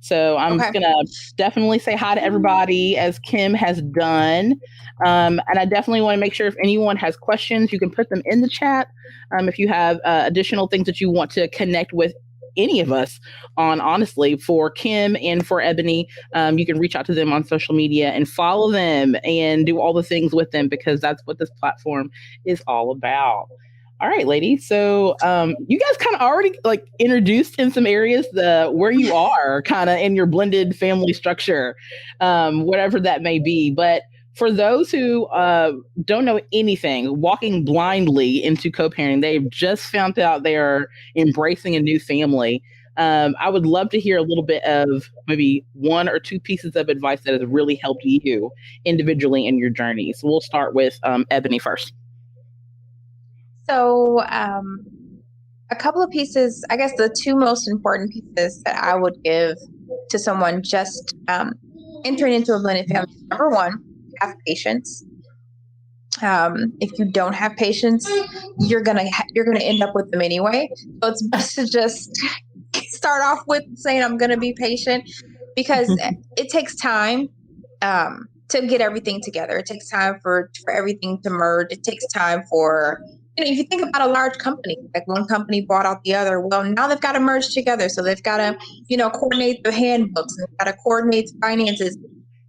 So I'm Okay. going to definitely say hi to everybody as Kim has done. And I definitely want to make sure if anyone has questions, you can put them in the chat. If you have additional things that you want to connect with any of us on, honestly, for Kim and for Ebony, you can reach out to them on social media and follow them and do all the things with them, because that's what this platform is all about. All right, ladies. So you guys kind of already like introduced in some areas where you are kind of in your blended family structure, whatever that may be. But for those who don't know anything, walking blindly into co-parenting, they've just found out they are embracing a new family. I would love to hear a little bit of maybe one or two pieces of advice that has really helped you individually in your journey. So we'll start with Ebony first. So a couple of pieces, I guess the two most important pieces that I would give to someone just entering into a blended family. Number one, have patience. If you don't have patience, you're gonna end up with them anyway. So it's best to just start off with saying, I'm gonna be patient, because it takes time to get everything together. It takes time for everything to merge. It takes time for, if you think about a large company, like one company bought out the other, well, now they've got to merge together. So they've got to, coordinate the handbooks, and they've got to coordinate finances.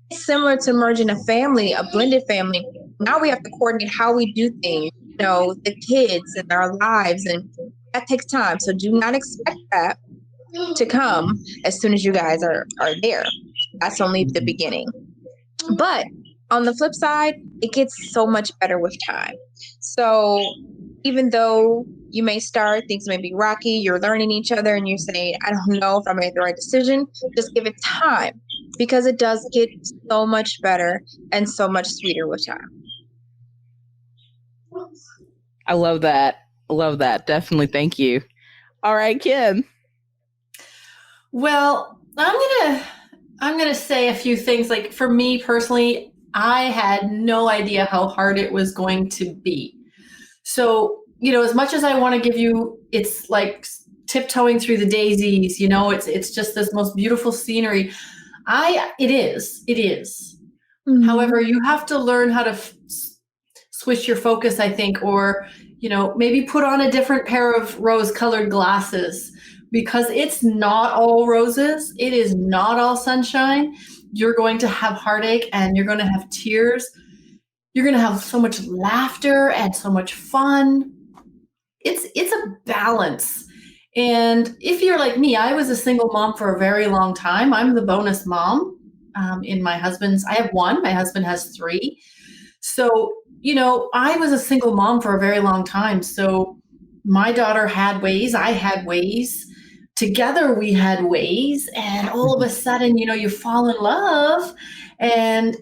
It's similar to merging a family, a blended family. Now we have to coordinate how we do things, the kids and our lives, and that takes time. So do not expect that to come as soon as you guys are there. That's only the beginning. But on the flip side, it gets so much better with time. So even though you may start, things may be rocky, you're learning each other and you're saying, I don't know if I made the right decision, just give it time, because it does get so much better and so much sweeter with time. I love that. Love that. Definitely. Thank you. All right, Kim. Well, I'm gonna say a few things. Like, for me personally, I had no idea how hard it was going to be. So, as much as I want to give you, it's like tiptoeing through the daisies, it's just this most beautiful scenery. It is. Mm-hmm. However, you have to learn how to switch your focus, I think, or, maybe put on a different pair of rose-colored glasses, because it's not all roses. It is not all sunshine. You're going to have heartache, and you're going to have tears. You're going to have so much laughter and so much fun. It's a balance. And if you're like me, I was a single mom for a very long time. I'm the bonus mom in my husband's. I have one. My husband has three. So, I was a single mom for a very long time. So my daughter had ways. I had ways. Together we had ways. And all of a sudden, you fall in love and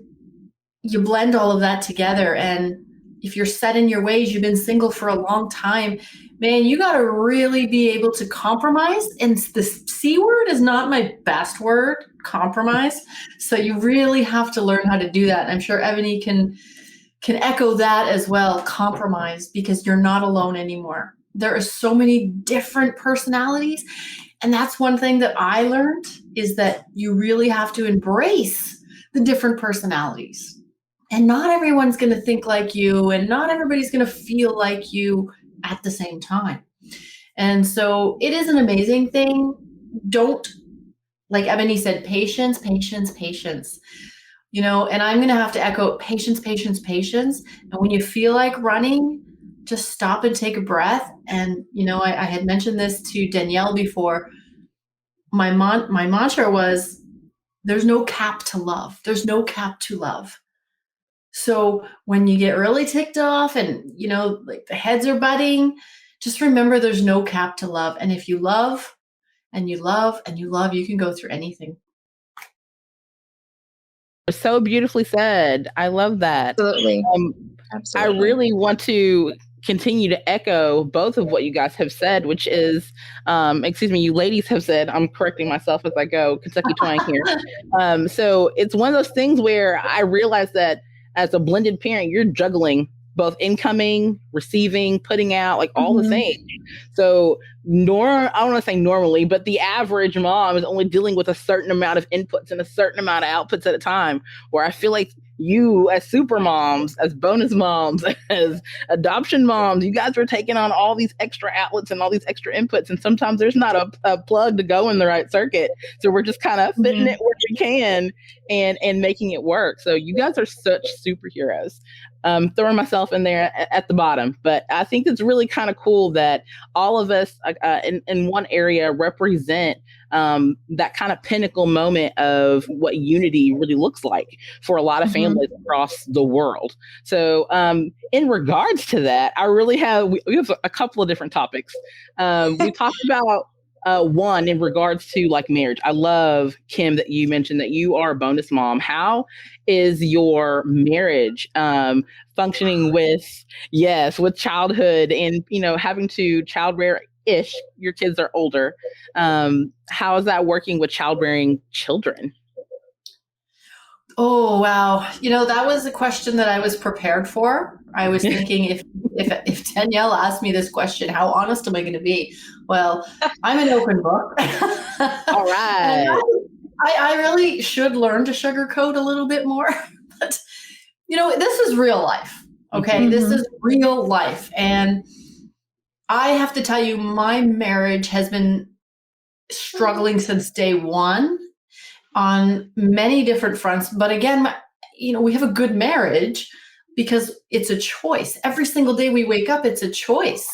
you blend all of that together. And if you're set in your ways, you've been single for a long time, man, you got to really be able to compromise. And the C word is not my best word, compromise. So you really have to learn how to do that. And I'm sure Ebony can echo that as well, compromise, because you're not alone anymore. There are so many different personalities. And that's one thing that I learned, is that you really have to embrace the different personalities. And not everyone's going to think like you, and not everybody's going to feel like you at the same time. And so it is an amazing thing. Don't, like Ebony said, patience. And I'm going to have to echo patience. And when you feel like running, just stop and take a breath. And, I had mentioned this to Danielle before. My mantra was, there's no cap to love. There's no cap to love. So when you get really ticked off and, like the heads are butting, just remember there's no cap to love. And if you love and you love and you love, you can go through anything. So beautifully said. I love that. Absolutely. I really want to continue to echo both of what you guys have said, which is, you ladies have said, I'm correcting myself as I go, Kentucky twang here. So it's one of those things where I realize that as a blended parent, you're juggling both incoming, receiving, putting out, like all the things. So I don't want to say normally, but the average mom is only dealing with a certain amount of inputs and a certain amount of outputs at a time, where I feel like you as super moms, as bonus moms, as adoption moms, you guys are taking on all these extra outlets and all these extra inputs. And sometimes there's not a plug to go in the right circuit. So we're just kind of fitting it where we can and making it work. So you guys are such superheroes. Throwing myself in there at the bottom. But I think it's really kind of cool that all of us in one area represent that kind of pinnacle moment of what unity really looks like for a lot of families across the world. So in regards to that, we have a couple of different topics. We talked about one in regards to like marriage. I love, Kim, that you mentioned that you are a bonus mom. How is your marriage functioning with childhood and, having to childbear-ish, your kids are older. How is that working with childbearing children? Oh, wow. That was a question that I was prepared for. I was thinking if Danielle asked me this question, how honest am I going to be? Well, I'm an open book. All right. I really should learn to sugarcoat a little bit more. But, this is real life. Okay. This is real life. And I have to tell you, my marriage has been struggling since day one on many different fronts. But again, we have a good marriage because it's a choice. Every single day we wake up, it's a choice.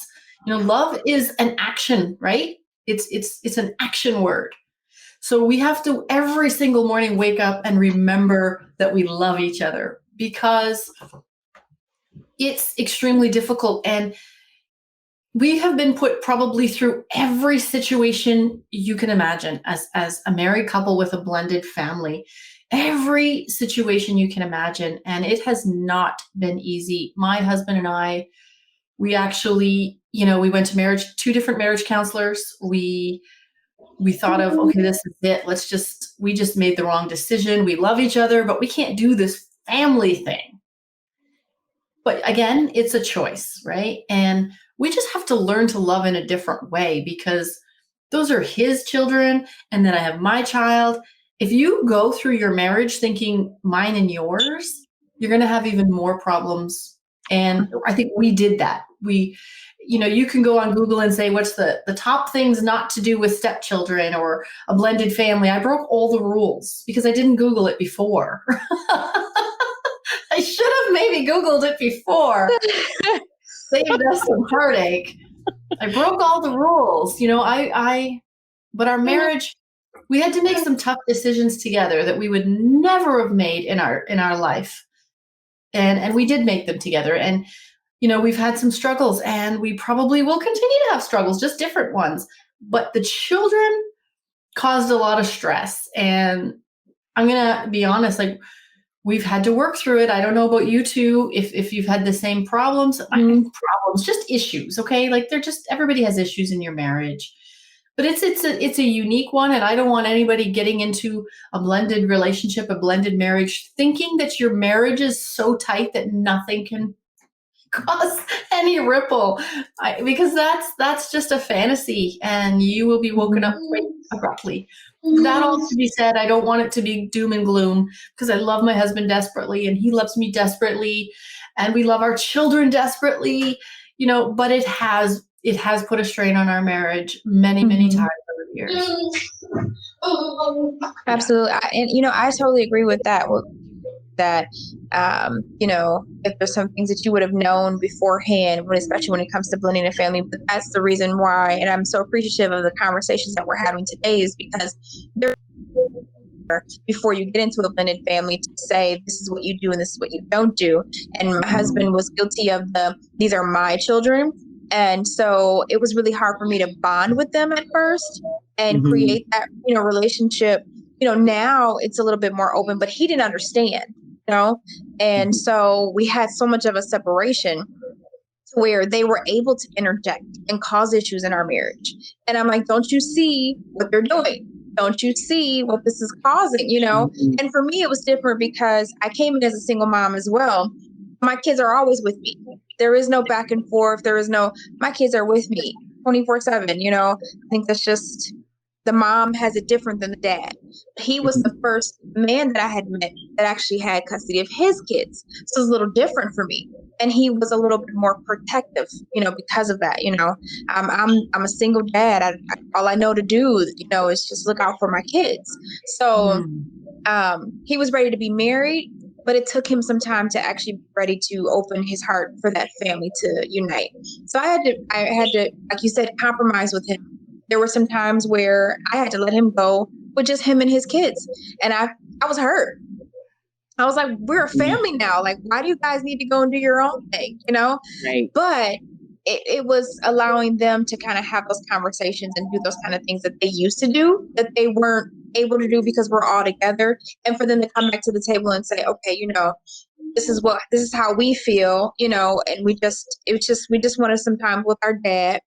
Love is an action, right? It's an action word. So we have to every single morning wake up and remember that we love each other, because it's extremely difficult. And we have been put probably through every situation you can imagine as a married couple with a blended family, every situation you can imagine. And it has not been easy. My husband and I, we actually, we went to two different marriage counselors. We thought of, okay, this is it. We just made the wrong decision. We love each other, but we can't do this family thing. But again, it's a choice, right? And we just have to learn to love in a different way, because those are his children. And then I have my child. If you go through your marriage thinking mine and yours, you're going to have even more problems. And I think we did that. You can go on Google and say, what's the top things not to do with stepchildren or a blended family? I broke all the rules because I didn't Google it before. I should have maybe Googled it before. Saved us some heartache. I broke all the rules. But our marriage, we had to make some tough decisions together that we would never have made in our life. And we did make them together. And, we've had some struggles, and we probably will continue to have struggles, just different ones. But the children caused a lot of stress. And I'm going to be honest, we've had to work through it. I don't know about you two, if you've had the same problems. Problems, just issues, okay? Everybody has issues in your marriage. But it's a unique one, and I don't want anybody getting into a blended relationship, a blended marriage, thinking that your marriage is so tight that nothing can cause any ripple, because that's just a fantasy, and you will be woken up quite abruptly. That all to be said, I don't want it to be doom and gloom, because I love my husband desperately, and he loves me desperately, and we love our children desperately, but it has put a strain on our marriage many times over the years. Absolutely. I totally agree with that. If there's some things that you would have known beforehand, especially when it comes to blending a family. But that's the reason why, and I'm so appreciative of the conversations that we're having today, is because before you get into a blended family, to say this is what you do and this is what you don't do. And my husband was guilty of these are my children. And so it was really hard for me to bond with them at first and create that, relationship. Now it's a little bit more open, but he didn't understand, and so we had so much of a separation to where they were able to interject and cause issues in our marriage. And I'm like, don't you see what they're doing? Don't you see what this is causing? And for me, it was different because I came in as a single mom as well. my kids are always with me. There is no back and forth. My kids are with me 24/7. I think that's just, the mom has it different than the dad. He was the first man that I had met that actually had custody of his kids. So it's a little different for me. And he was a little bit more protective, because of that. I'm a single dad. All I know to do, is just look out for my kids. So he was ready to be married, but it took him some time to actually be ready to open his heart for that family to unite. So I had to, like you said, compromise with him. There were some times where I had to let him go with just him and his kids. And I was hurt. I was like, we're a family now. Like, why do you guys need to go and do your own thing? Right. But it was allowing them to kind of have those conversations and do those kind of things that they used to do that they weren't able to do because we're all together. And for them to come back to the table and say, okay, this is how we feel, and we just wanted some time with our dad.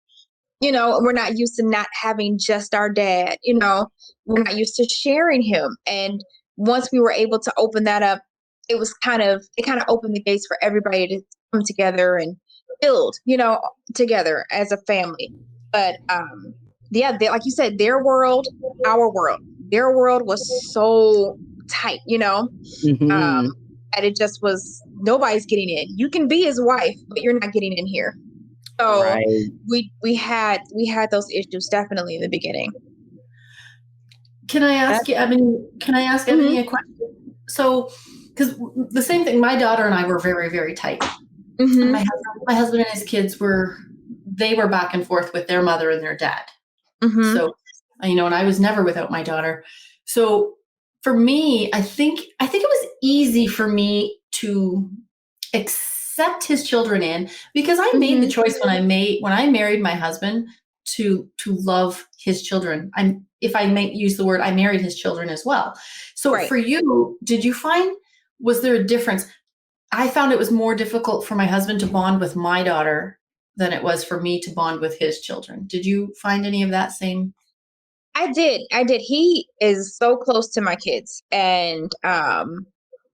We're not used to not having just our dad, we're not used to sharing him. And once we were able to open that up, it kind of opened the gates for everybody to come together and build, together as a family. But like you said, their world, our world, their world was so tight, and it just was, nobody's getting in. You can be his wife, but you're not getting in here. So we had those issues definitely in the beginning. Can I ask Ebony a question? So, because the same thing, my daughter and I were very, very tight. Mm-hmm. My husband and his kids were back and forth with their mother and their dad. Mm-hmm. So, and I was never without my daughter. So for me, I think it was easy for me to accept his children in, because I made the choice when I married my husband to love his children. If I may use the word, I married his children as well. So For you, was there a difference? I found it was more difficult for my husband to bond with my daughter than it was for me to bond with his children. Did you find any of that same? I did. He is so close to my kids, and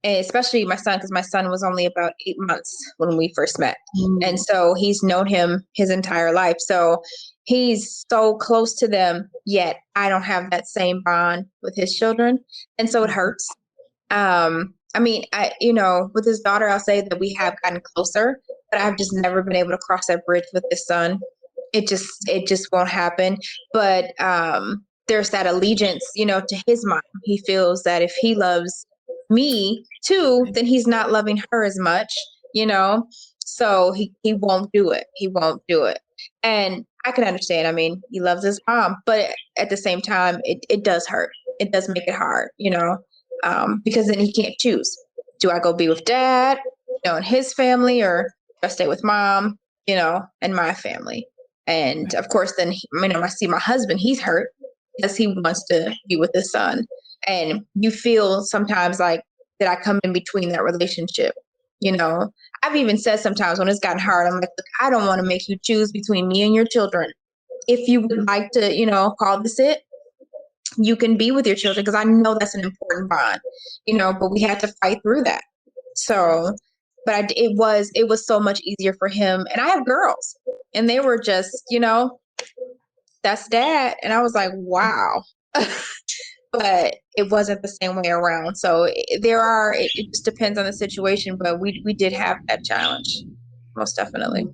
especially my son, because my son was only about 8 months when we first met. And so he's known him his entire life. So he's so close to them, yet I don't have that same bond with his children. And so it hurts. With his daughter, I'll say that we have gotten closer, but I've just never been able to cross that bridge with his son. It just won't happen. But there's that allegiance, to his mom. He feels that if he loves me too, then he's not loving her as much, so he won't do it. He won't do it. And I can understand. He loves his mom, but at the same time, it does hurt. It does make it hard, because then he can't choose. Do I go be with dad, and his family, or do I stay with mom, and my family? And of course, then, I see my husband, he's hurt because he wants to be with his son. And you feel sometimes like, that I come in between that relationship? I've even said sometimes when it's gotten hard, I'm like, look, I don't want to make you choose between me and your children. If you would like to, call this it, you can be with your children, because I know that's an important bond, but we had to fight through that. So, but it was so much easier for him. And I have girls, and they were just, that's dad. And I was like, wow. But it wasn't the same way around. So it just depends on the situation, but we did have that challenge, most definitely.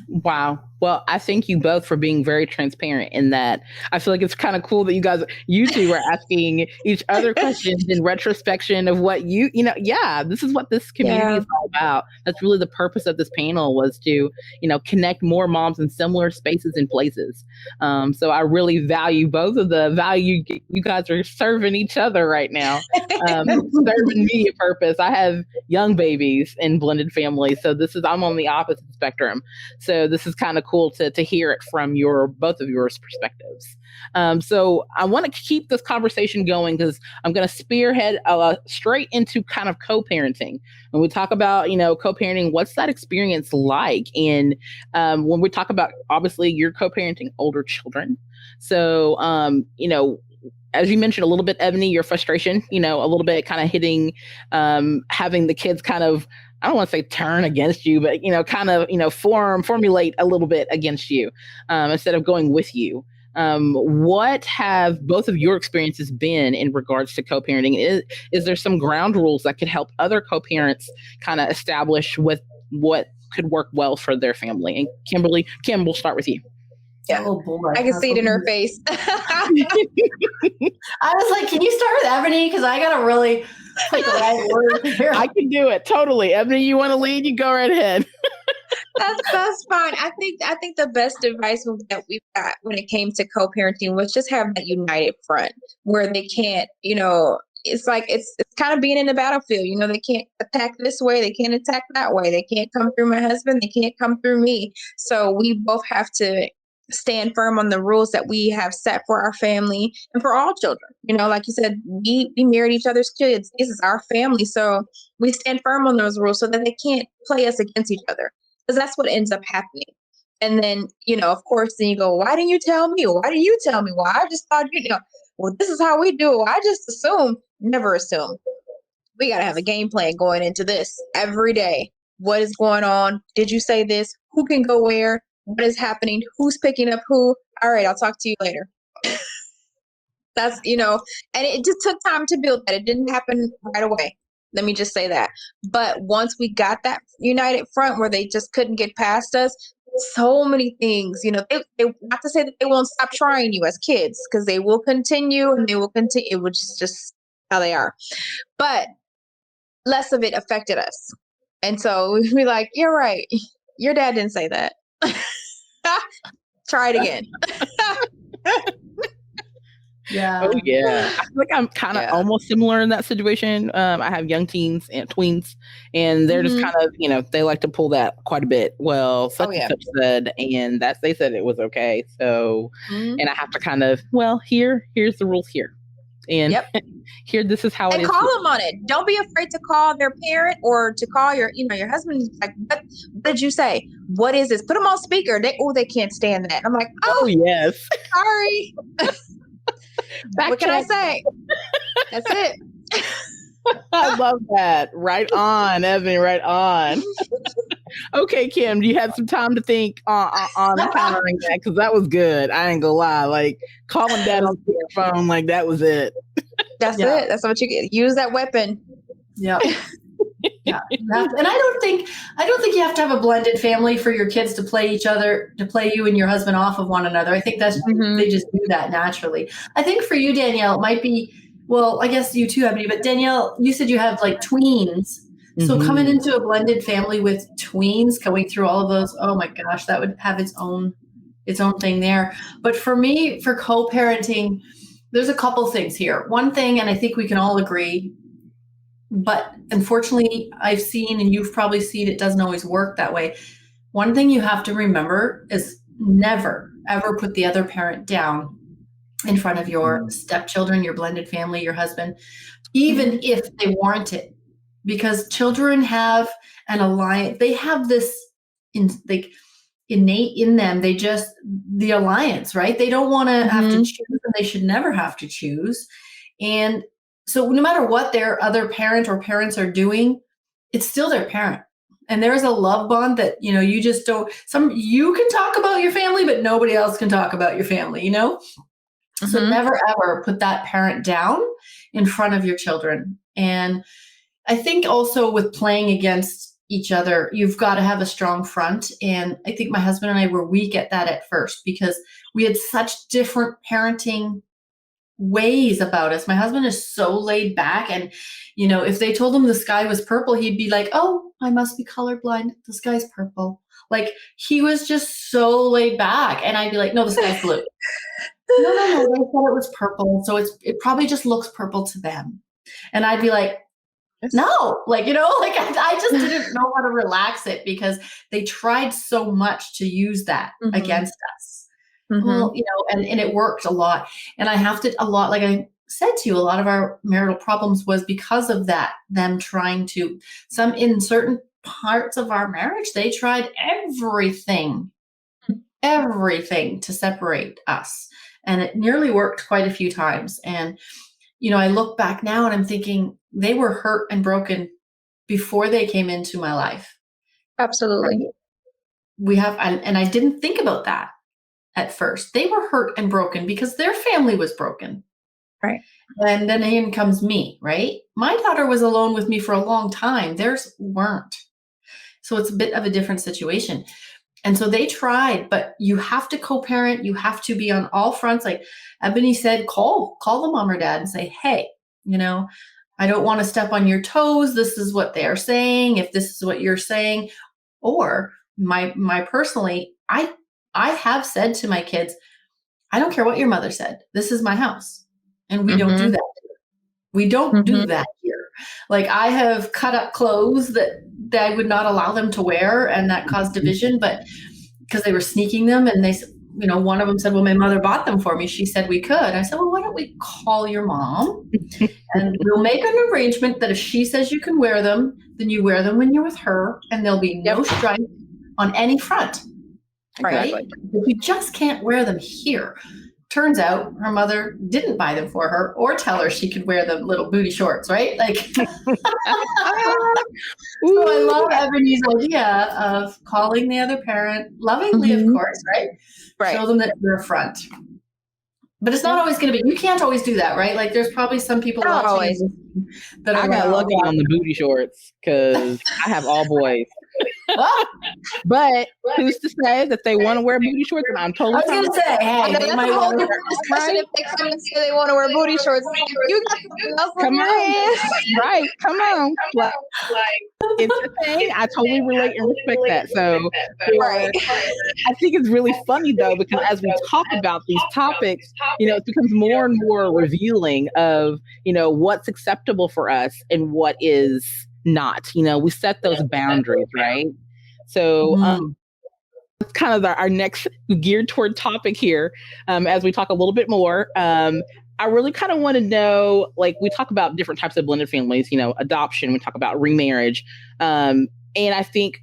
Wow. Well, I thank you both for being very transparent in that. I feel like it's kind of cool that you two were asking each other questions in retrospection of what this is what this community is all about. That's really the purpose of this panel, was to, connect more moms in similar spaces and places. So I really value both of the value you guys are serving each other right now, serving me a purpose. I have young babies in blended families. So I'm on the opposite spectrum. So this is kind of cool to hear it from both of your perspectives. So I want to keep this conversation going, because I'm going to spearhead straight into kind of co-parenting. When we talk about, co-parenting, what's that experience like? And when we talk about, obviously, you're co-parenting older children. So, as you mentioned a little bit, Ebony, your frustration, a little bit kind of hitting, having the kids kind of I don't want to say turn against you, but, kind of, formulate a little bit against you, instead of going with you. What have both of your experiences been in regards to co-parenting? Is there some ground rules that could help other co-parents kind of establish what could work well for their family? And Kim, we'll start with you. Yeah. Oh boy. I can see it in her face. I was like, can you start with Ebony? Because I got to really put the right word here. I can do it. Totally. Ebony, you want to lead? You go right ahead. That's fine. I think the best advice that we've got when it came to co-parenting was just have that united front where they can't, it's like it's kind of being in the battlefield. They can't attack this way, they can't attack that way. They can't come through my husband, they can't come through me. So we both have to stand firm on the rules that we have set for our family and for all children. Like you said, we married each other's kids. This is our family. So we stand firm on those rules so that they can't play us against each other. Because that's what ends up happening. And then, of course, then you go, why didn't you tell me? Why didn't you tell me? Well, I just thought, well, this is how we do it. I just assume. Never assume. We got to have a game plan going into this every day. What is going on? Did you say this? Who can go where? What is happening? Who's picking up who? All right, I'll talk to you later. That's, and it just took time to build that. It didn't happen right away. Let me just say that. But once we got that united front where they just couldn't get past us, so many things, they not to say that they won't stop trying you as kids, because they will continue and they will continue, which is just how they are. But less of it affected us. And so we're like, you're right. Your dad didn't say that. Try it again. Yeah. Oh yeah. I feel like I'm kind of almost similar in that situation. I have young teens and tweens, and they're just kind of, they like to pull that quite a bit. Well, such and such said, and they said it was okay. So, and I have to kind of, here's the rules here. And here, this is how it is. And call them on it. Don't be afraid to call their parent or to call your husband. Like, what did you say? What is this? Put them on speaker. They can't stand that. I'm like, oh yes. Sorry. What can I say? That's it. I love that. Right on, Ebony. Right on. Okay, Kim, you had some time to think on countering that, because that was good. I ain't gonna lie. Like, calling dad on your phone, like, that was it. That's it. That's what you get. Use that weapon. Yeah. Yeah. And I don't think you have to have a blended family for your kids to play you and your husband off of one another. I think that's they just do that naturally. I think for you, Danielle, it might be, well, I guess you too, Ebony, but Danielle, you said you have like tweens. So coming into a blended family with tweens, going through all of those, oh my gosh, that would have its own thing there. But for me, for co-parenting, there's a couple things here. One thing, and I think we can all agree, but unfortunately I've seen, and you've probably seen, it doesn't always work that way. One thing you have to remember is never, ever put the other parent down in front of your stepchildren, your blended family, your husband, even if they warrant it. Because children have an alliance. They have this innate in them. The alliance, right? They don't want to have to choose, and they should never have to choose. And so no matter what their other parent or parents are doing, it's still their parent. And there's a love bond that, you just don't, you can talk about your family, but nobody else can talk about your family, So never ever put that parent down in front of your children. And I think also with playing against each other, you've got to have a strong front. And I think my husband and I were weak at that at first because we had such different parenting ways about us. My husband is so laid back, and if they told him the sky was purple, he'd be like, oh, I must be colorblind, the sky's purple. Like, he was just so laid back, and I'd be like, no, the sky's blue. no, they said it was purple, so it probably just looks purple to them. And I'd be like, no, I just didn't know how to relax it, because they tried so much to use that against us. Well, and it worked a lot. And like I said to you, a lot of our marital problems was because of that, them trying to, in certain parts of our marriage, they tried everything to separate us. And it nearly worked quite a few times. And, I look back now and I'm thinking they were hurt and broken before they came into my life. Absolutely. And I didn't think about that at first. They were hurt and broken because their family was broken. Right. And then in comes me, right? My daughter was alone with me for a long time. Theirs weren't. So it's a bit of a different situation. And so they tried, but you have to co-parent. You have to be on all fronts. Like Ebony said, call the mom or dad and say, hey, I don't want to step on your toes. This is what they're saying. If this is what you're saying, or my personally, I have said to my kids, I don't care what your mother said. This is my house. And we don't do that. We don't do that here. Like I have cut up clothes that I would not allow them to wear, and that caused division, but because they were sneaking them, and they, one of them said, well, my mother bought them for me. She said we could. I said, well, why don't we call your mom and we'll make an arrangement that if she says you can wear them, then you wear them when you're with her, and there'll be no strife on any front. Right? But you just can't wear them here. Turns out her mother didn't buy them for her or tell her she could wear the little booty shorts, right? Like, so I love Ebony's idea of calling the other parent, lovingly, of course, right? Show them that you're a front. But it's not always going to be, you can't always do that, right? Like there's probably some people watching that I got lucky on the booty shorts because I have all boys. But who's to say that they want to wear booty shorts? And I'm totally. I was going to say, hey, they might want to. Discussion if they come and say they want to wear booty shorts. You got come on, right? Come on, like it's a thing. I totally relate and respect that. So, I think it's really funny though because as we talk about these topics, it becomes more and more revealing of what's acceptable for us and what is not. We set those boundaries, right? So that's kind of our next geared toward topic here. As we talk a little bit more, I really kind of want to know, like we talk about different types of blended families, adoption, we talk about remarriage. And I think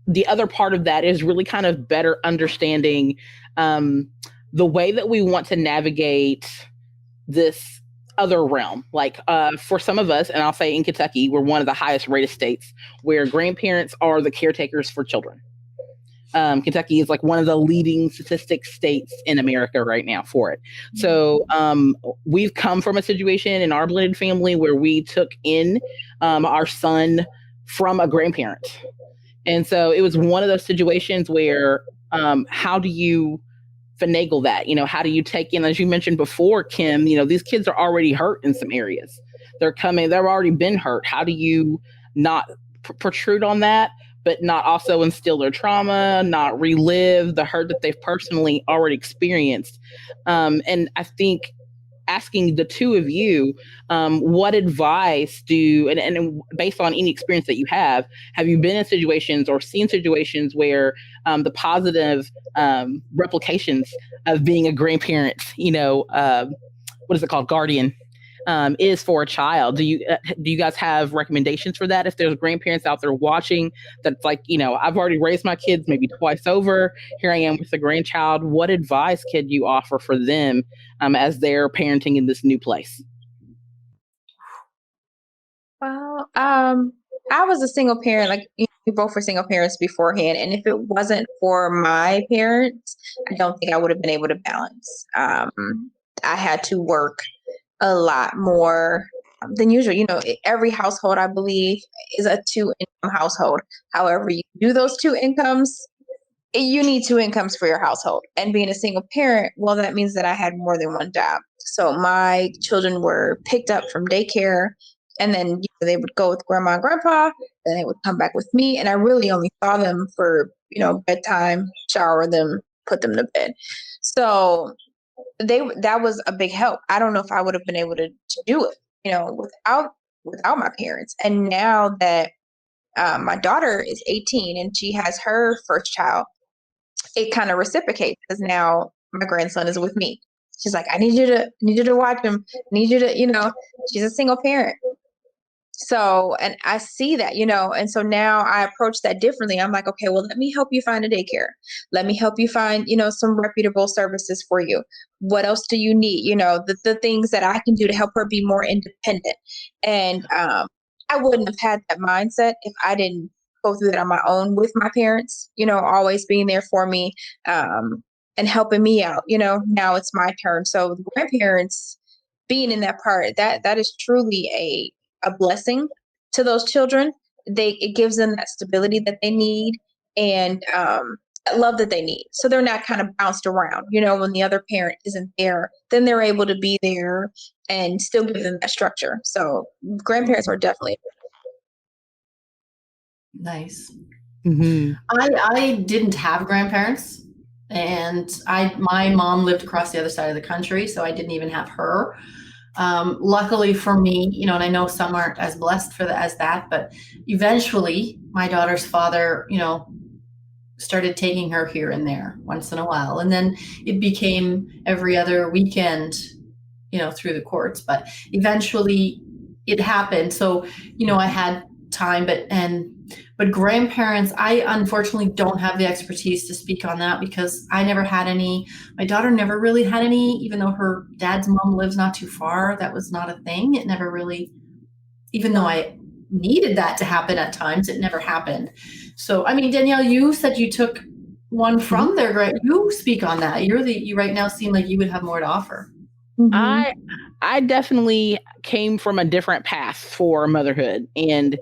the other part of that is really kind of better understanding the way that we want to navigate this other realm. Like for some of us, and I'll say in Kentucky, we're one of the highest rated states where grandparents are the caretakers for children. Kentucky is like one of the leading statistic states in America right now for it. So we've come from a situation in our blended family where we took in our son from a grandparent. And so it was one of those situations where how do you finagle that? How do you take in, as you mentioned before, Kim, these kids are already hurt in some areas. They've already been hurt. How do you not protrude on that, but not also instill their trauma, not relive the hurt that they've personally already experienced? And I think asking the two of you, what advice and based on any experience that you have you been in situations or seen situations where the positive replications of being a grandparent, what is it called, guardian, is for a child? Do you guys have recommendations for that? If there's grandparents out there watching that's like, I've already raised my kids maybe twice over, here I am with a grandchild, what advice could you offer for them as they're parenting in this new place? Well, I was a single parent, like we both were single parents beforehand. And if it wasn't for my parents, I don't think I would have been able to balance. I had to work a lot more than usual. Every household, I believe, is a 2-income household. However, you do those 2 incomes, you need 2 incomes for your household. And being a single parent, well, that means that I had more than one job. So my children were picked up from daycare, and then they would go with grandma and grandpa, then they would come back with me. And I really only saw them for, bedtime, shower them, put them to bed. So that was a big help. I don't know if I would have been able to do it, without my parents. And now that my daughter is 18 and she has her first child, it kind of reciprocates because now my grandson is with me. She's like, I need you to watch him. I need you to, she's a single parent. So, and I see that, and so now I approach that differently. I'm like, okay, well, let me help you find a daycare. Let me help you find, some reputable services for you. What else do you need? The things that I can do to help her be more independent. And I wouldn't have had that mindset if I didn't go through that on my own with my parents, always being there for me, and helping me out. Now it's my turn. So the grandparents being in that part, that is truly a blessing to those children. It gives them that stability that they need, and love that they need. So they're not kind of bounced around, when the other parent isn't there, then they're able to be there and still give them that structure. So grandparents are definitely nice. Mm-hmm. I didn't have grandparents, and my mom lived across the other side of the country, so I didn't even have her. Luckily for me, and I know some aren't as blessed as that, but eventually my daughter's father, started taking her here and there once in a while. And then it became every other weekend, through the courts, but eventually it happened. So, I had time, but grandparents, I unfortunately don't have the expertise to speak on that because I never had any. My daughter never really had any, even though her dad's mom lives not too far. That was not a thing. It never really, even though I needed that to happen at times, it never happened. So, I mean, Danielle, you said you took one from there. You speak on that. You right now seem like you would have more to offer. Mm-hmm. I definitely came from a different path for motherhood, and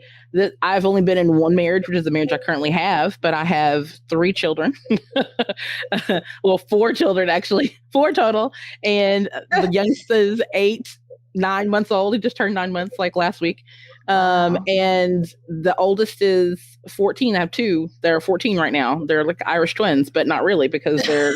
I've only been in one marriage, which is the marriage I currently have, but I have 3 children. Well, 4 children, actually, 4 total. And the youngest is 9 months old. He just turned 9 months like last week. Wow. And the oldest is 14. I have 2. They're 14 right now. They're like Irish twins, but not really because they're,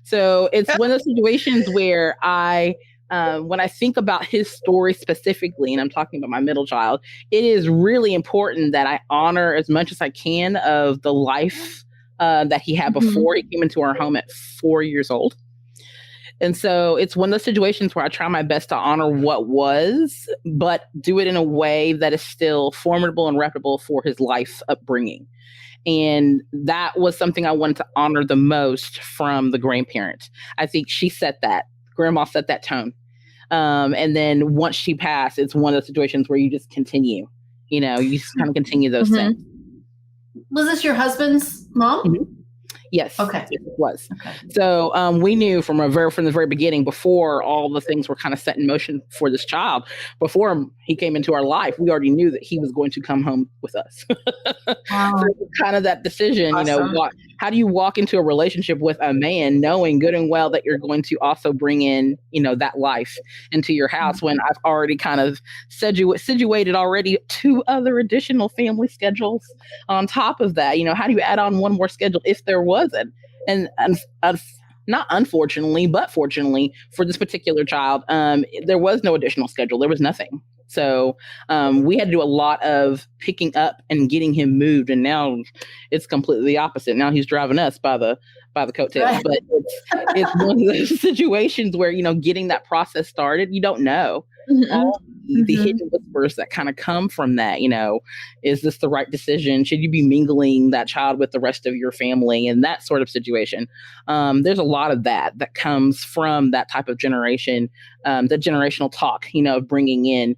so it's one of those situations where when I think about his story specifically, and I'm talking about my middle child, it is really important that I honor as much as I can of the life that he had before he came into our home at 4 years old. And so it's one of those situations where I try my best to honor what was, but do it in a way that is still formidable and reputable for his life upbringing. And that was something I wanted to honor the most from the grandparent. I think she set that. Grandma set that tone. And then once she passed, it's one of those situations where you just continue. You just kind of continue those things. Was this your husband's mom? Mm-hmm. Yes. Okay. It was. Okay. So we knew from the very beginning, before all the things were kind of set in motion for this child, before he came into our life, we already knew that he was going to come home with us. Wow. So it was kind of that decision, awesome. How do you walk into a relationship with a man knowing good and well that you're going to also bring in, that life into your house when I've already kind of situated already 2 other additional family schedules on top of that? How do you add on one more schedule if there wasn't? And not unfortunately, but fortunately for this particular child, there was no additional schedule. There was nothing. So we had to do a lot of picking up and getting him moved. And now it's completely the opposite. Now he's driving us by the coattails. Right. But it's one of those situations where, getting that process started, you don't know. All the hidden whispers that kind of come from that, is this the right decision? Should you be mingling that child with the rest of your family and that sort of situation? There's a lot of that comes from that type of generation, the generational talk, of bringing in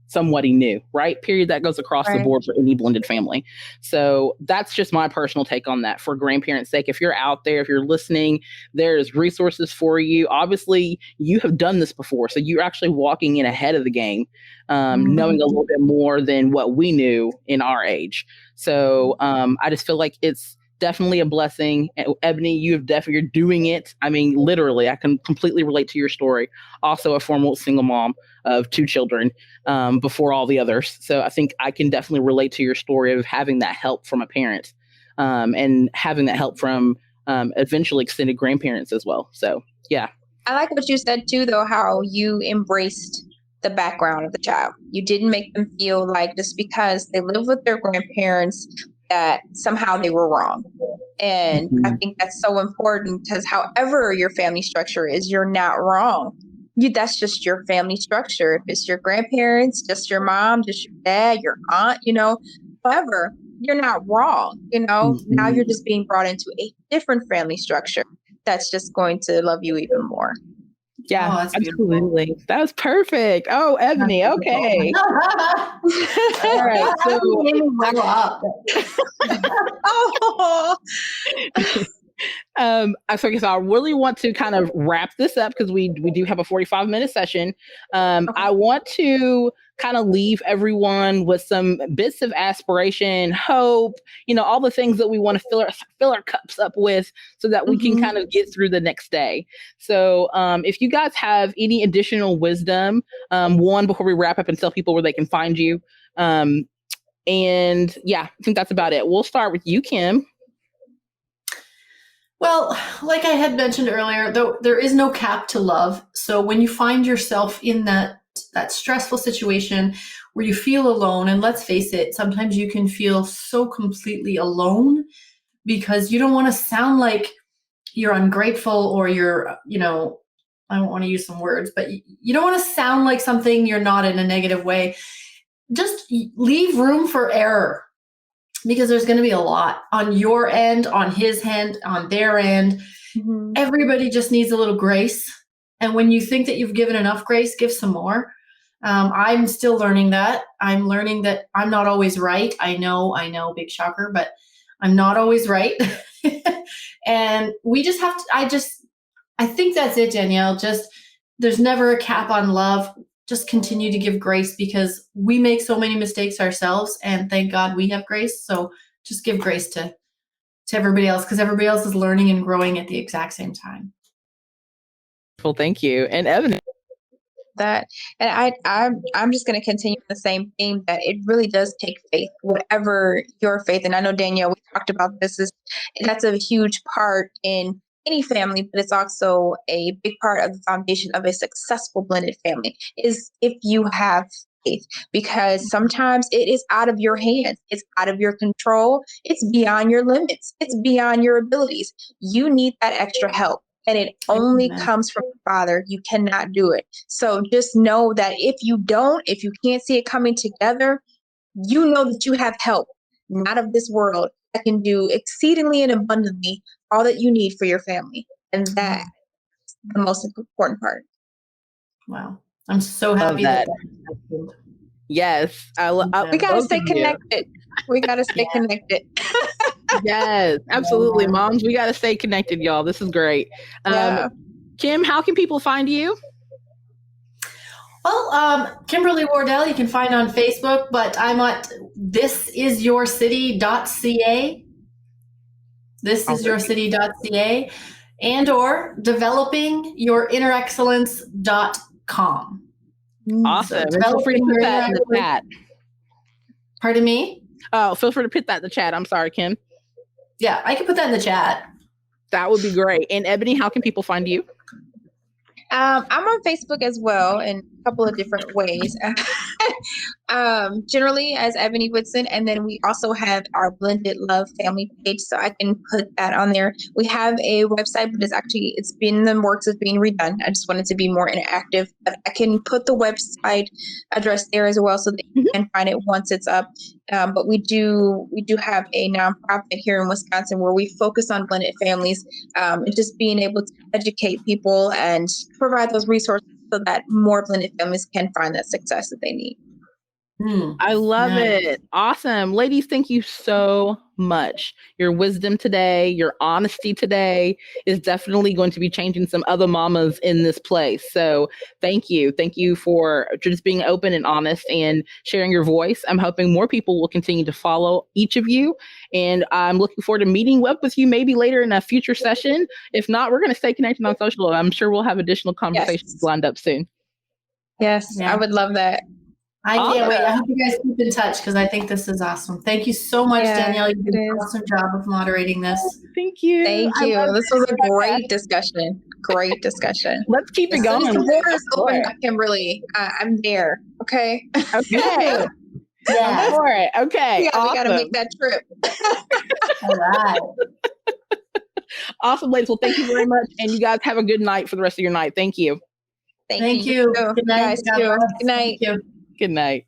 somebody new, right? Period. That goes across the board for any blended family. So that's just my personal take on that for grandparents' sake. If you're out there, if you're listening, there's resources for you. Obviously, you have done this before. So you're actually walking in ahead of the game, knowing a little bit more than what we knew in our age. So I just feel like it's definitely a blessing. Ebony, you're doing it. I mean, literally, I can completely relate to your story. Also a former single mom of 2 children before all the others. So I think I can definitely relate to your story of having that help from a parent and having that help from eventually extended grandparents as well. So, yeah. I like what you said too, though, how you embraced the background of the child. You didn't make them feel like just because they live with their grandparents that somehow they were wrong. And I think that's so important because however your family structure is, you're not wrong. That's just your family structure. If it's your grandparents, just your mom, just your dad, your aunt, however, you're not wrong. Now you're just being brought into a different family structure that's just going to love you even more. Yeah, Oh, that's beautiful. absolutely. That was perfect. Oh, Ebony. Okay. All right. So, Oh, so I guess I really want to kind of wrap this up because we do have a 45-minute session. I want to kind of leave everyone with some bits of aspiration, hope, all the things that we want to fill our cups up with so that we can kind of get through the next day. So if you guys have any additional wisdom, one, before we wrap up and tell people where they can find you. And yeah, I think that's about it. We'll start with you, Kim. Well, like I had mentioned earlier, though, there is no cap to love. So when you find yourself in that stressful situation where you feel alone, and let's face it, sometimes you can feel so completely alone because you don't want to sound like you're ungrateful or you're, I don't want to use some words, but you don't want to sound like something you're not in a negative way. Just leave room for error. Because there's going to be a lot on your end, on his end, on their end. Everybody just needs a little grace. And when you think that you've given enough grace, give some more. I'm still learning that. I'm learning that I'm not always right. I know, big shocker, but I'm not always right. And we just have to, I think that's it, Danielle. There's never a cap on love. Just continue to give grace because we make so many mistakes ourselves, and thank God we have grace. So just give grace to everybody else because everybody else is learning and growing at the exact same time. Well, thank you. And Evan. I'm just going to continue the same theme that it really does take faith, whatever your faith. And I know, Danielle, we talked about that's a huge part in any family, but it's also a big part of the foundation of a successful blended family is if you have faith, because sometimes it is out of your hands. It's out of your control. It's beyond your limits. It's beyond your abilities. You need that extra help. And it only comes from the Father. You cannot do it. So just know that if you can't see it coming together, you know that you have help, not of this world, that can do exceedingly and abundantly all that you need for your family. And that's the most important part. Wow. I'm so happy that happened. Yes. We got to stay connected. We got to stay connected. Yes, absolutely. Moms, we got to stay connected, y'all. This is great. Kim, how can people find you? Well, Kimberly Wardell, you can find on Facebook, but I'm at thisisyourcity.ca. Thisisyourcity.ca and or developingyourinnerexcellence.com. Awesome. So feel free to put that in the chat. Pardon me? Oh, feel free to put that in the chat. I'm sorry, Kim. Yeah, I can put that in the chat. That would be great. And Ebony, how can people find you? I'm on Facebook as well in a couple of different ways. Generally as Ebony Woodson, and then we also have our Blended Love family page, so I can put that on there. We have a website, but it's been in the works of being redone. I just wanted to be more interactive, but I can put the website address there as well so that you can find it once it's up. But we do have a nonprofit here in Wisconsin where we focus on blended families, and just being able to educate people and provide those resources so that more blended families can find that success that they need. I love it. Awesome. Ladies, thank you so much. Your wisdom today, your honesty today is definitely going to be changing some other mamas in this place. So thank you. Thank you for just being open and honest and sharing your voice. I'm hoping more people will continue to follow each of you. And I'm looking forward to meeting up with you maybe later in a future session. If not, we're going to stay connected on social. I'm sure we'll have additional conversations lined up soon. Yes, I would love that. I can't wait. I hope you guys keep in touch because I think this is awesome. Thank you so much, Danielle. You did an awesome job of moderating this. Thank you. Thank you. This was a great discussion. Great discussion. Let's keep it going. The borders open up, Kimberly. I'm there. Okay. Okay. Yeah. For it. Okay. Yeah, we got to make that trip. All right. Awesome, ladies. Well, thank you very much. And you guys have a good night for the rest of your night. Thank you. Thank you. Good night. Good night. Good night. Good night.